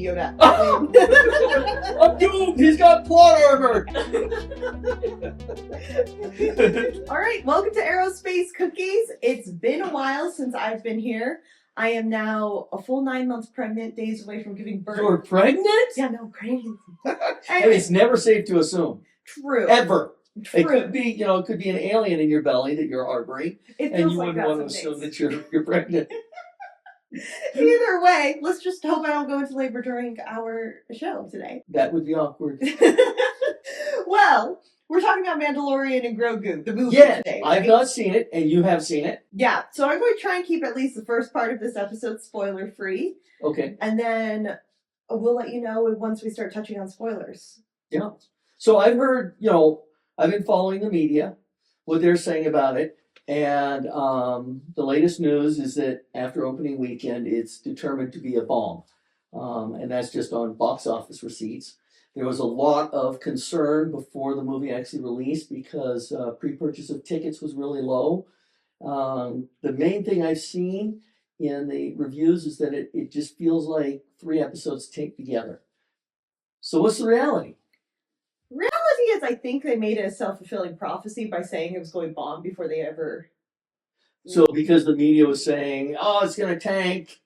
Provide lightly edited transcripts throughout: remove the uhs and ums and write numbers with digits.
Yoda. I'm doomed! He's got plot armor! All right, welcome to Aerospace Cookies. It's been a while since I've been here. I am now a full 9 months pregnant, days away from giving birth. You're pregnant? Yeah, no, crazy. And it's never safe to assume. True. Ever. True. It could be, it could be an alien in your belly that you're harboring, and you wouldn't want to assume that you're pregnant. Either way, let's just hope I don't go into labor during our show today. That would be awkward. Well, we're talking about Mandalorian and Grogu, the movie today. Right? I've not seen it, and you have seen it. Yeah, so I'm going to try and keep at least the first part of this episode spoiler-free. Okay. And then we'll let you know once we start touching on spoilers. Yeah. So I've heard, I've been following the media, what they're saying about it, and the latest news is that after opening weekend, it's determined to be a bomb. And that's just on box office receipts. There was a lot of concern before the movie actually released because pre-purchase of tickets was really low. The main thing I've seen in the reviews is that it just feels like 3 episodes taped together. So what's the reality? Reality is, I think they made it a self-fulfilling prophecy by saying it was going bomb before they ever... So because the media was saying, oh, it's going to tank,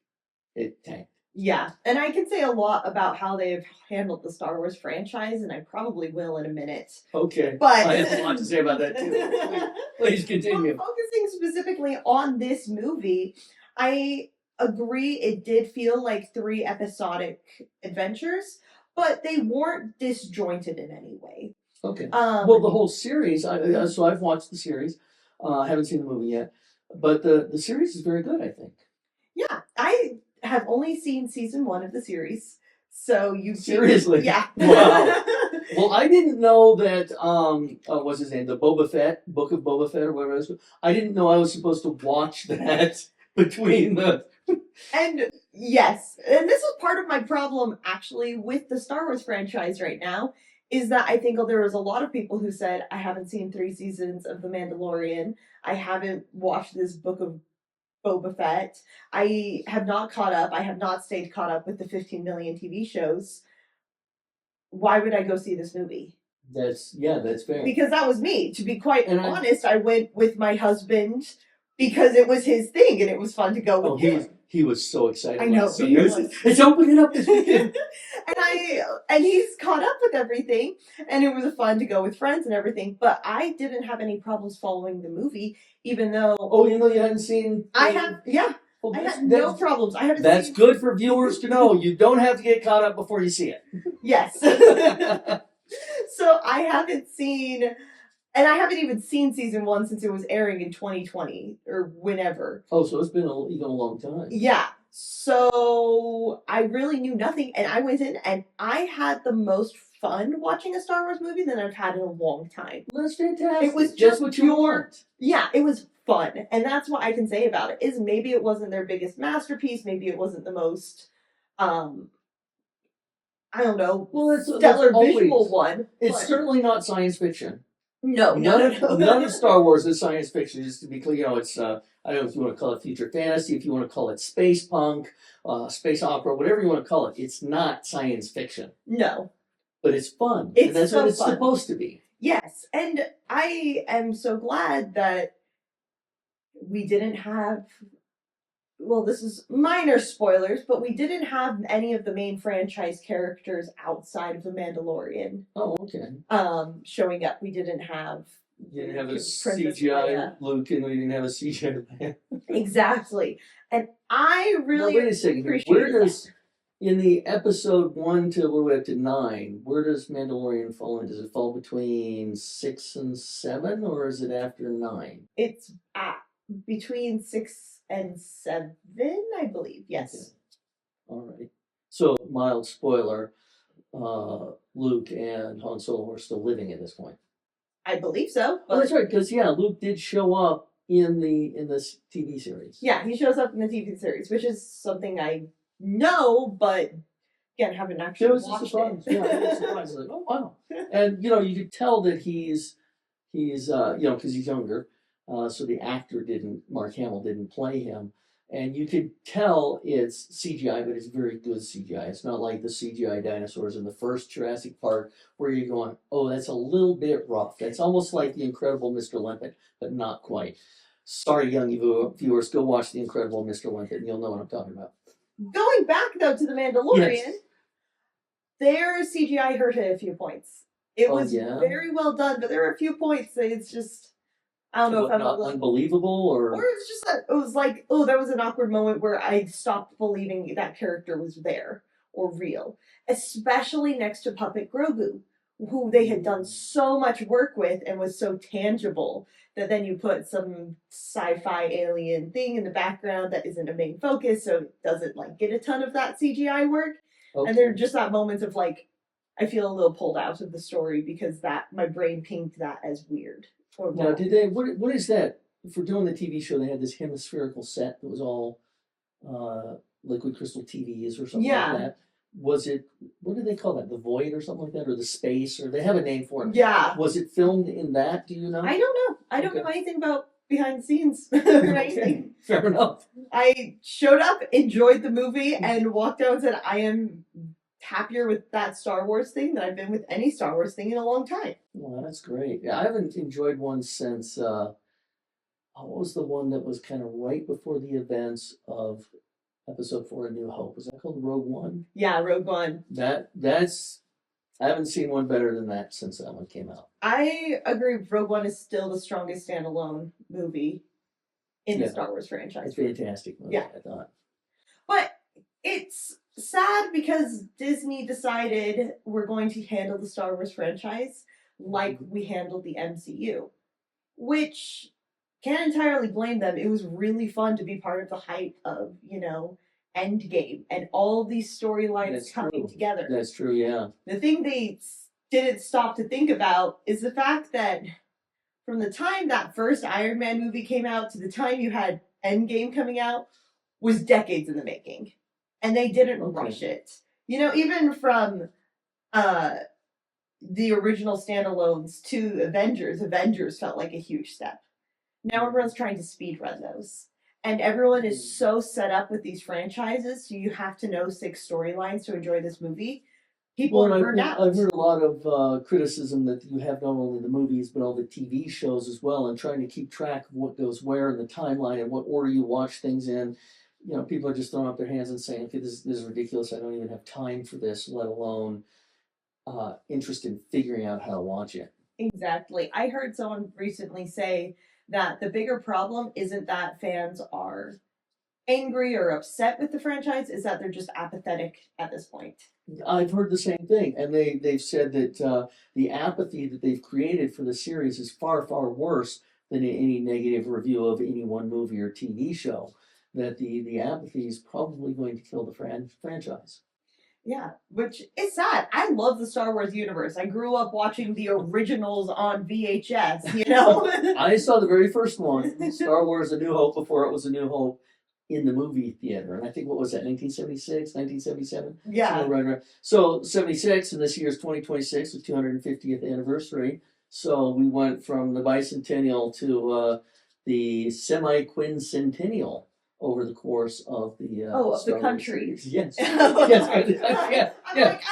it tanked. Yeah, and I can say a lot about how they've handled the Star Wars franchise, and I probably will in a minute. Okay, but I have a lot to say about that too. Please continue. Well, focusing specifically on this movie, I agree it did feel like 3 episodic adventures, but they weren't disjointed in any way. Okay. Well, the whole series, so I've watched the series. Haven't seen the movie yet, but the series is very good, I think. Yeah, I have only seen season 1 of the series, so you've seriously? Yeah. Wow. Well, I didn't know that. What's his name? The Boba Fett, Book of Boba Fett, or whatever it was. I didn't know I was supposed to watch that between the. And yes, and this is part of my problem actually with the Star Wars franchise right now, is that I think there was a lot of people who said, I haven't seen 3 seasons of The Mandalorian, I haven't watched this Book of Boba Fett, I have not caught up, I have not stayed caught up with the 15 million TV shows. Why would I go see this movie? That's fair. Because that was me. To be quite honest, I went with my husband because it was his thing and it was fun to go with him. He was so excited. I know. It's opening up this weekend. and he's caught up with everything, and it was fun to go with friends and everything. But I didn't have any problems following the movie, even though. Oh, you hadn't seen. I have, yeah. Well, I had no problems. I haven't. That's good for viewers to know. You don't have to get caught up before you see it. Yes. So I haven't seen. And I haven't even seen season 1 since it was airing in 2020 or whenever. Oh, so it's been even a long time. Yeah. So I really knew nothing, and I went in and I had the most fun watching a Star Wars movie than I've had in a long time. Well, that's fantastic. It was just what you want. Yeah, it was fun, and that's what I can say about it. Is maybe it wasn't their biggest masterpiece, maybe it wasn't the most, I don't know, stellar visual one. It's certainly not science fiction. No, none of Star Wars is science fiction. Just to be clear, it's I don't know if you want to call it future fantasy, if you want to call it space punk, space opera, whatever you want to call it. It's not science fiction. No, but it's fun. It's and that's so what it's fun. Supposed to be. Yes, and I am so glad that we didn't have. Well, this is minor spoilers, but we didn't have any of the main franchise characters outside of The Mandalorian. Oh, okay. Showing up. We didn't have... You didn't have a CGI Luke, and we didn't have a CGI Leia. Exactly. And I really wait a second. Where does... In the episode 1 to 9, where does Mandalorian fall in? Does it fall between 6 and 7, or is it after 9? It's between 6 and 7, I believe. Yes. Okay. All right. So, mild spoiler, Luke and Han Solo are still living at this point. I believe so. But... Oh, that's right, because, Luke did show up in this TV series. Yeah, he shows up in the TV series, which is something I know, but again, haven't actually watched it. Yeah, it was a surprise. Like, oh, wow. And, you could tell that he's because he's younger. So the actor Mark Hamill didn't play him. and you could tell it's CGI, but it's very good CGI. It's not like the CGI dinosaurs in the first Jurassic Park where you're going, oh, that's a little bit rough. That's almost like The Incredible Mr. Limpet, but not quite. Sorry, young viewers, go watch The Incredible Mr. Limpet and you'll know what I'm talking about. Going back, though, to The Mandalorian, Yes. their CGI hurt it a few points. It Oh, was yeah? very well done, but there were a few points that it's just, I don't know if I'm not unbelievable or it's just that it was like, oh, there was an awkward moment where I stopped believing that character was there or real, especially next to Puppet Grogu, who they had done so much work with and was so tangible that then you put some sci-fi alien thing in the background that isn't a main focus, so it doesn't like get a ton of that CGI work. okay. And there are just that moments of like, I feel a little pulled out of the story because that my brain pinged that as weird. Or Now, did they? What is that? For doing the TV show, they had this hemispherical set that was all liquid crystal TVs or something Yeah. like that. Was it? What did they call that? The void or something like that, or the space? Or they have a name for it. Yeah. Was it filmed in that? Do you know? I don't know. I don't Okay. know anything about behind the scenes or Okay. anything. Fair enough. I showed up, enjoyed the movie, and walked out and said, I am happier with that Star Wars thing than I've been with any Star Wars thing in a long time. Well, that's great. Yeah, I haven't enjoyed one since. What was the one that was kind of right before the events of Episode 4: A New Hope? Was that called Rogue One? Yeah, Rogue One. That's I haven't seen one better than that since that one came out. I agree. Rogue One is still the strongest standalone movie in the Star Wars franchise. It's a fantastic movie, Yeah. I thought. But it's sad because Disney decided we're going to handle the Star Wars franchise like we handled the MCU, which can't entirely blame them. It was really fun to be part of the hype of, Endgame and all these storylines That's coming true. together. That's true, yeah. The thing they didn't stop to think about is the fact that from the time that first Iron Man movie came out to the time you had Endgame coming out was decades in the making. And they didn't rush it. Even from the original standalones to Avengers felt like a huge step. Now everyone's trying to speedrun those. And everyone is so set up with these franchises, so you have to know 6 storylines to enjoy this movie. People are burned out. I've heard a lot of criticism that you have not only the movies, but all the TV shows as well, and trying to keep track of what goes where in the timeline and what order you watch things in. People are just throwing up their hands and saying, okay, this is ridiculous. I don't even have time for this, let alone interest in figuring out how to watch it. Exactly. I heard someone recently say that the bigger problem isn't that fans are angry or upset with the franchise, is that they're just apathetic at this point. I've heard the same thing, and they've said that the apathy that they've created for the series is far, far worse than any negative review of any one movie or TV show. That the apathy is probably going to kill the franchise. Yeah, which is sad. I love the Star Wars universe. I grew up watching the originals on VHS, I saw the very first one, Star Wars: A New Hope, before it was A New Hope, in the movie theater. And I think, what was that, 1976, 1977? Yeah. Right. So 76, and this year's 2026, the 250th anniversary. So we went from the bicentennial to the semi-quincentennial over the course of the of the country. Yes. Yes.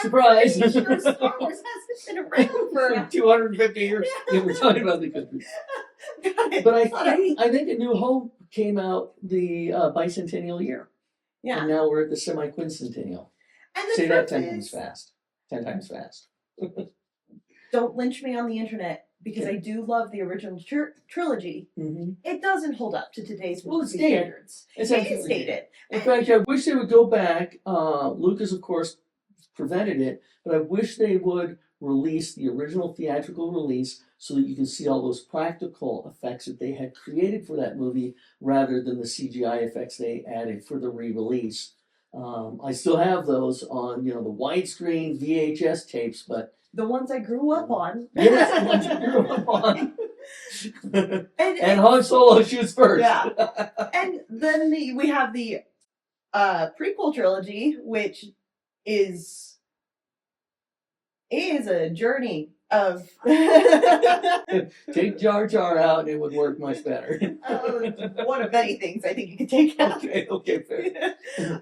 Surprise. I'm sure Star Wars hasn't been around for 250 years. Yeah, we're talking about the country. But I think A New Hope came out the bicentennial year. Yeah. And now we're at the semi-quincentennial. And say that 10 times fast. 10 times fast. Don't lynch me on the internet, because I do love the original trilogy. Mm-hmm. It doesn't hold up to today's standards. It's dated. In fact, I wish they would go back. Lucas, of course, prevented it, but I wish they would release the original theatrical release so that you can see all those practical effects that they had created for that movie rather than the CGI effects they added for the re-release. I still have those on, the widescreen VHS tapes, but the ones I grew up on. Yes, the ones you grew up on. and Han Solo shoots first. Yeah. And then we have the prequel trilogy, which is a journey of Take Jar Jar out and it would work much better. one of many things I think you could take out. Okay, fair.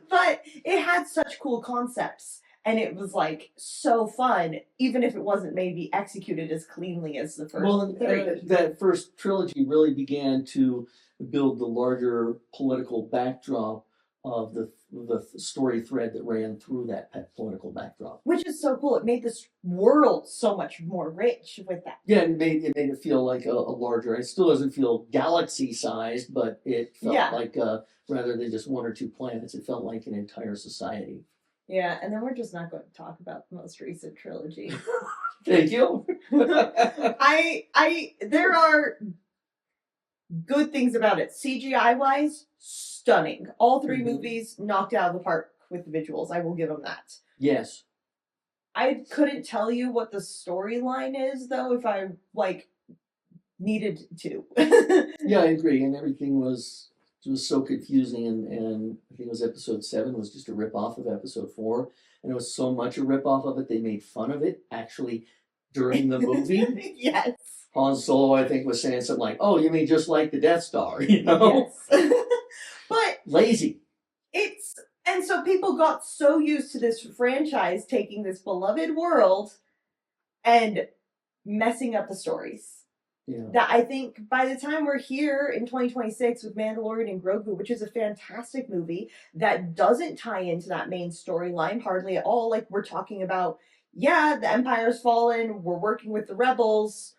But it had such cool concepts. And it was like so fun, even if it wasn't maybe executed as cleanly as the first three. That first trilogy really began to build the larger political backdrop of the story thread that ran through that political backdrop. Which is so cool. It made this world so much more rich with that. Yeah, it made it feel like a larger. It still doesn't feel galaxy sized, but it felt like rather than just one or two planets, it felt like an entire society. Yeah, and then we're just not going to talk about the most recent trilogy. Thank you. There are good things about it. CGI wise, stunning. All three movies knocked out of the park with the visuals. I will give them that. Yes. I couldn't tell you what the storyline is though if I needed to. Yeah, I agree. And everything was so confusing, and I think it was episode 7 was just a rip off of episode 4, and it was so much a rip off of it they made fun of it actually during the movie. Yes. Han Solo, I think, was saying something like, "Oh, you mean just like the Death Star?" You know. Yes. But lazy. And so people got so used to this franchise taking this beloved world and messing up the stories. Yeah. That I think by the time we're here in 2026 with Mandalorian and Grogu, which is a fantastic movie that doesn't tie into that main storyline hardly at all. Like we're talking about, the Empire's fallen, we're working with the rebels.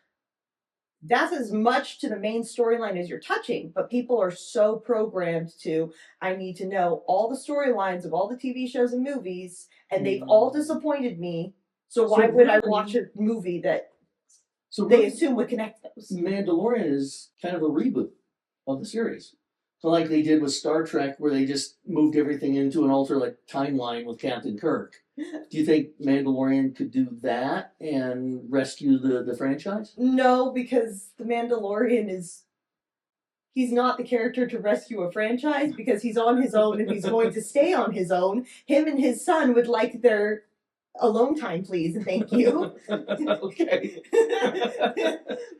That's as much to the main storyline as you're touching, but people are so programmed to, I need to know all the storylines of all the TV shows and movies, and they've all disappointed me. So why would I watch a movie that they assume would connect those? Mandalorian is kind of a reboot of the series. So like they did with Star Trek, where they just moved everything into an alternate timeline with Captain Kirk. Do you think Mandalorian could do that and rescue the franchise? No, because the Mandalorian he's not the character to rescue a franchise because he's on his own and he's going to stay on his own. Him and his son would like their alone time, please, and thank you. Okay.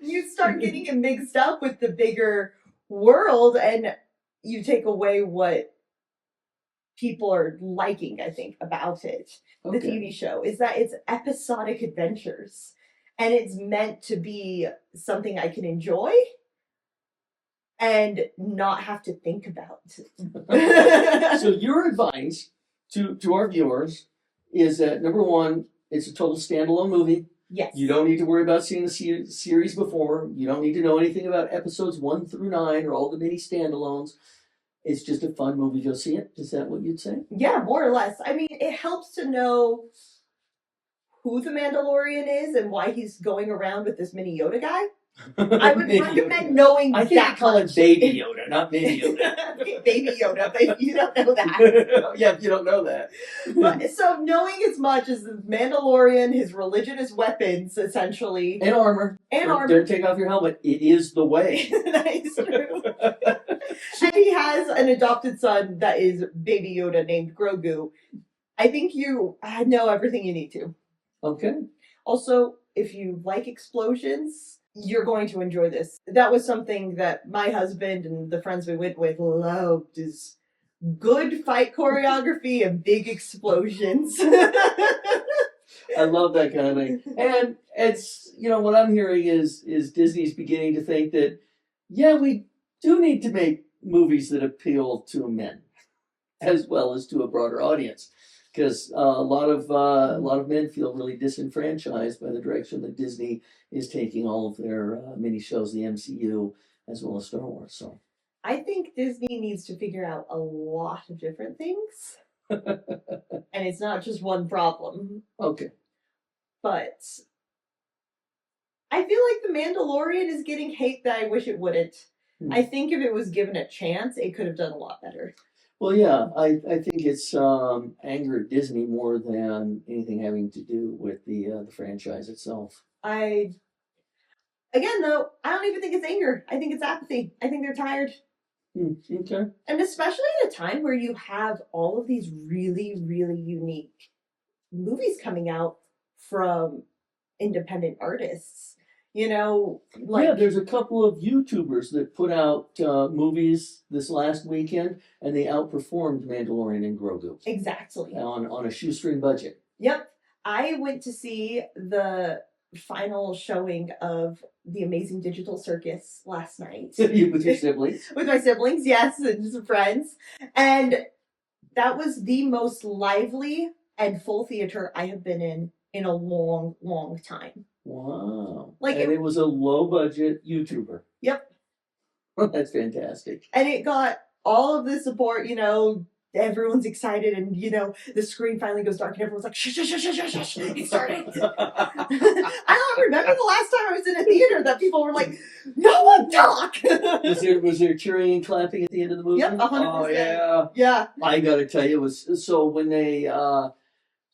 You start getting it mixed up with the bigger world and you take away what people are liking, I think, about it. The TV show is that it's episodic adventures and it's meant to be something I can enjoy and not have to think about. So your advice to our viewers is that, number one, it's a total standalone movie. Yes. You don't need to worry about seeing the series before. You don't need to know anything about episodes 1 through 9 or all the mini standalones. It's just a fun movie. Go see it. Is that what you'd say? Yeah, more or less. I mean, it helps to know who the Mandalorian is and why he's going around with this mini Yoda guy. I would recommend knowing I think call it Baby Yoda, not Mini Yoda. Baby Yoda, but you don't know that. Yeah, you don't know that. But, so knowing as much as the Mandalorian, his religion, his weapons, essentially. And armor. Don't take off your helmet. It is the way. That is true. And he has an adopted son that is Baby Yoda named Grogu. I think you know everything you need to. Okay. Also, if you like explosions, you're going to enjoy this. That was something that my husband and the friends we went with loved, is good fight choreography and big explosions. I love that kind of thing. And it's, what I'm hearing is Disney's beginning to think that, we do need to make movies that appeal to men as well as to a broader audience. Because a lot of men feel really disenfranchised by the direction that Disney is taking all of their mini shows, the MCU, as well as Star Wars. So I think Disney needs to figure out a lot of different things, and it's not just one problem. Okay, but I feel like The Mandalorian is getting hate that I wish it wouldn't. I think if it was given a chance, it could have done a lot better. Well, yeah, I think it's anger at Disney more than anything having to do with the franchise itself. Again, though, I don't even think it's anger. I think it's apathy. I think they're tired. Okay. And especially at a time where you have all of these really, really unique movies coming out from independent artists. You know, like Yeah, there's a couple of YouTubers that put out movies this last weekend, and they outperformed Mandalorian and Grogu exactly. on a shoestring budget. Yep. I went to see the final showing of The Amazing Digital Circus last night. With your siblings? With my siblings, yes, and some friends. And that was the most lively and full theater I have been in a long, long time. Wow. Like and it was a low budget YouTuber. Yep. That's fantastic. And it got all of the support, you know, everyone's excited, and you know, the screen finally goes dark and everyone's like, shush, shush, shush, shush, shush, it's starting. I don't remember the last time I was in a theater that people were like, no one talk. was there cheering and clapping at the end of the movie? Yep, 100%. Oh yeah. Yeah. I gotta tell you, it was so when they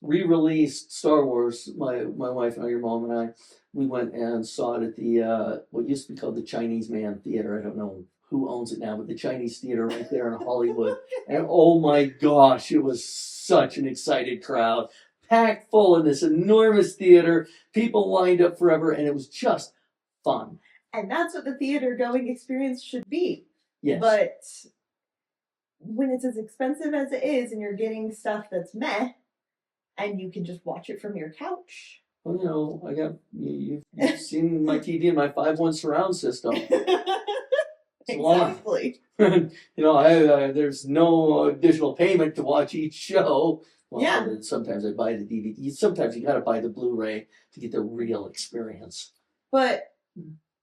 re-released Star Wars, my wife and I, your mom and I, we went and saw it at the what used to be called the Chinese Man Theater. I don't know who owns it now, but the Chinese theater right there in Hollywood. And oh my gosh, it was such an excited crowd, packed full in this enormous theater, people lined up forever, and it was just fun. And that's what the theater going experience should be. Yes. But when it's as expensive as it is, and you're getting stuff that's meh, and you can just watch it from your couch. Well, you know, I got you've seen my TV and my 5.1 surround system. Exactly. You know, I there's no additional payment to watch each show. Well, yeah. Sometimes I buy the DVD. Sometimes you got to buy the Blu-ray to get the real experience. But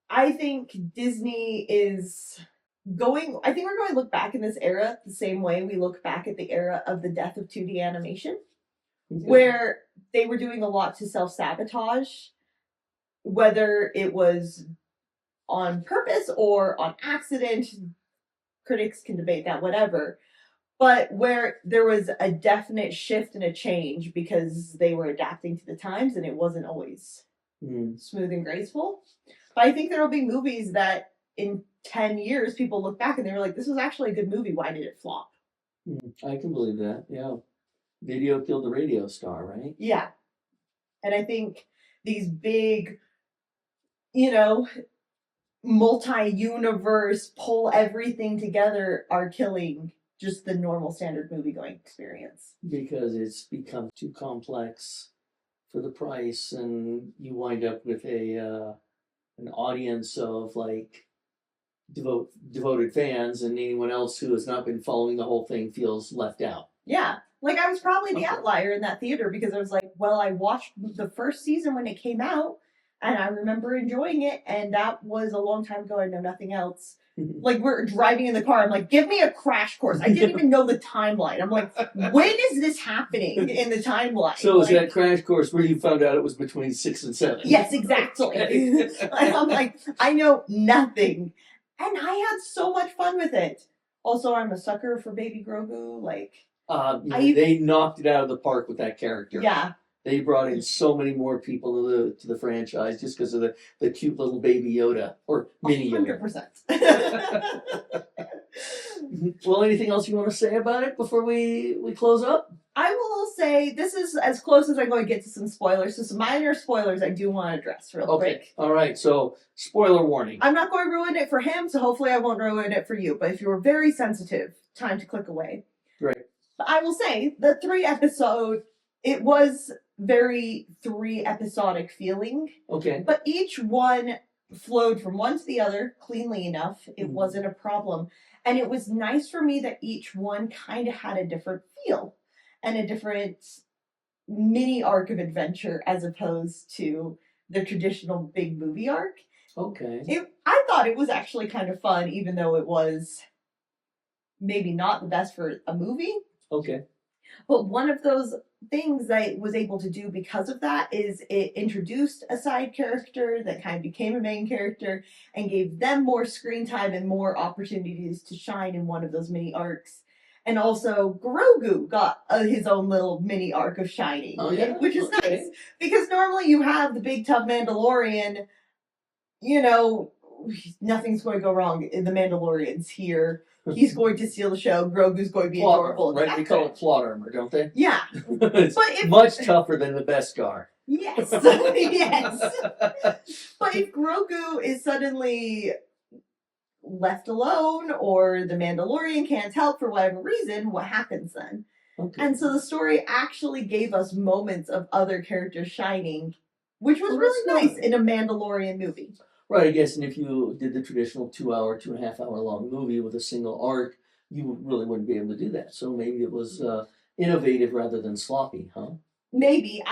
I think Disney is going. I think we're going to look back in this era the same way we look back at the era of the death of 2D animation, where they were doing a lot to self-sabotage, whether it was on purpose or on accident. Critics can debate that, whatever. But where there was a definite shift and a change because they were adapting to the times, and it wasn't always smooth and graceful. But I think there will be movies that in 10 years people look back and they were like, this was actually a good movie. Why did it flop? I can believe that, yeah. Video killed the radio star, right? Yeah. And I think these big, you know, multi-universe, pull everything together are killing just the normal standard movie-going experience. Because it's become too complex for the price, and you wind up with an audience of like devoted fans, and anyone else who has not been following the whole thing feels left out. Yeah. Like, I was probably the outlier in that theater because I was like, well, I watched the first season when it came out, and I remember enjoying it, and that was a long time ago. I know nothing else. Like, we're driving in the car. I'm like, give me a crash course. I didn't even know the timeline. I'm like, when is this happening in the timeline? So was that crash course where you found out it was between 6 and 7? Yes, exactly. And I'm like, I know nothing. And I had so much fun with it. Also, I'm a sucker for Baby Grogu. Like, they knocked it out of the park with that character. Yeah. They brought in so many more people to the franchise just because of the cute little baby Yoda or mini Yoda. 100%. Well, anything else you want to say about it before we close up? I will say this is as close as I'm going to get to some spoilers. So some minor spoilers I do want to address real quick. All right. So spoiler warning. I'm not going to ruin it for him, so hopefully I won't ruin it for you. But if you're very sensitive, time to click away. Great. But I will say the 3-episode, it was very 3-episodic feeling. Okay. But each one flowed from one to the other cleanly enough. It wasn't a problem. And it was nice for me that each one kind of had a different feel and a different mini arc of adventure as opposed to the traditional big movie arc. Okay. I thought it was actually kind of fun, even though it was maybe not the best for a movie. Okay. But one of those things I was able to do because of that is it introduced a side character that kind of became a main character and gave them more screen time and more opportunities to shine in one of those mini arcs. And also, Grogu got his own little mini arc of shining, which is nice. Because normally you have the big tough Mandalorian, you know, nothing's going to go wrong. The Mandalorian's here. He's going to steal the show. Grogu's going to be adorable. Right? They call it plot armor, don't they? Yeah. It's much tougher than the Beskar. Yes, yes. But if Grogu is suddenly left alone, or the Mandalorian can't help for whatever reason, what happens then? Okay. And so the story actually gave us moments of other characters shining, which was Well, really that's nice good. in a Mandalorian movie. Right, I guess, and if you did the traditional 2 hour, 2.5 hour long movie with a single arc, you really wouldn't be able to do that. So maybe it was innovative rather than sloppy, huh? Maybe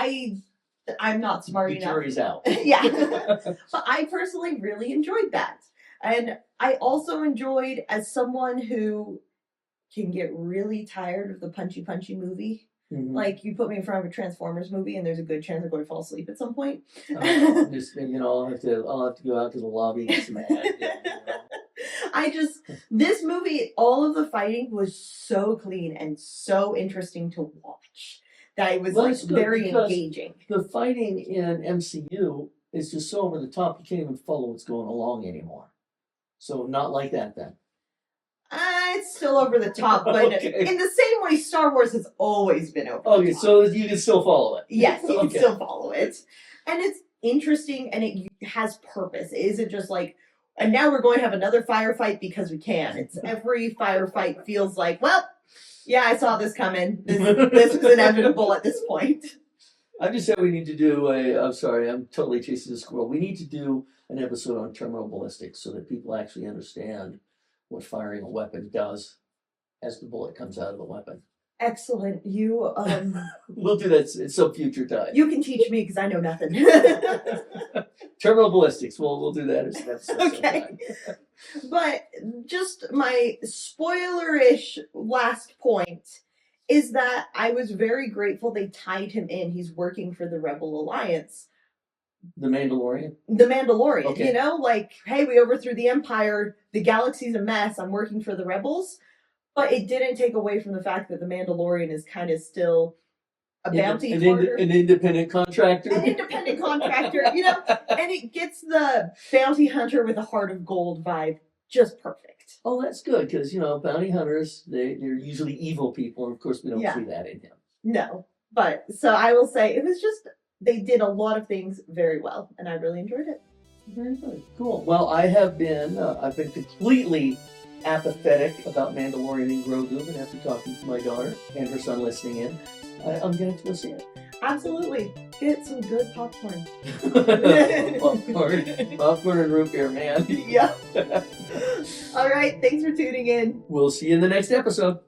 I'm not smart The enough. jury's out. Yeah. But I personally really enjoyed that. And I also enjoyed, as someone who can get really tired of the punchy movie. Mhm. Like, you put me in front of a Transformers movie and there's a good chance I'm going to fall asleep at some point. Just I'll have to go out to the lobby and get some ad. This movie, all of the fighting was so clean and so interesting to watch that it was Well, like it's good very because engaging. The fighting in MCU is just so over the top, you can't even follow what's going along anymore. So not like that then. It's still over the top, but Okay. in the same way Star Wars has always been over the Okay, top. so you can still follow it. Yes, you can Okay. still follow it. And it's interesting and it has purpose. It isn't just like, and now we're going to have another firefight because we can. It's every firefight feels like, well, yeah, I saw this coming. This was inevitable at this point. I just said we need to do I'm sorry, I'm totally chasing the squirrel. We need to do an episode on terminal ballistics so that people actually understand what firing a weapon does as the bullet comes out of the weapon. Excellent. You We'll do that at some future time. You can teach me because I know nothing. Terminal ballistics. We'll do that as an episode. Okay. But just my spoiler-ish last point is that I was very grateful they tied him in. He's working for the Rebel Alliance. The Mandalorian? The Mandalorian. Okay. You know, like, hey, we overthrew the Empire. The galaxy's a mess. I'm working for the Rebels. But it didn't take away from the fact that the Mandalorian is kind of still a bounty hunter. An independent contractor. An independent contractor, you know, and it gets the bounty hunter with a heart of gold vibe just perfect. Oh, that's good, because, bounty hunters, they're usually evil people, and of course we don't see that in him. No, but, so I will say, it was just, they did a lot of things very well, and I really enjoyed it. Very good. Cool. Well, I've been completely apathetic about Mandalorian and Grogu, but after talking to my daughter and her son listening in, I'm going to go see it. Absolutely. Get some good popcorn. Popcorn and root beer, man. Yeah. All right. Thanks for tuning in. We'll see you in the next episode.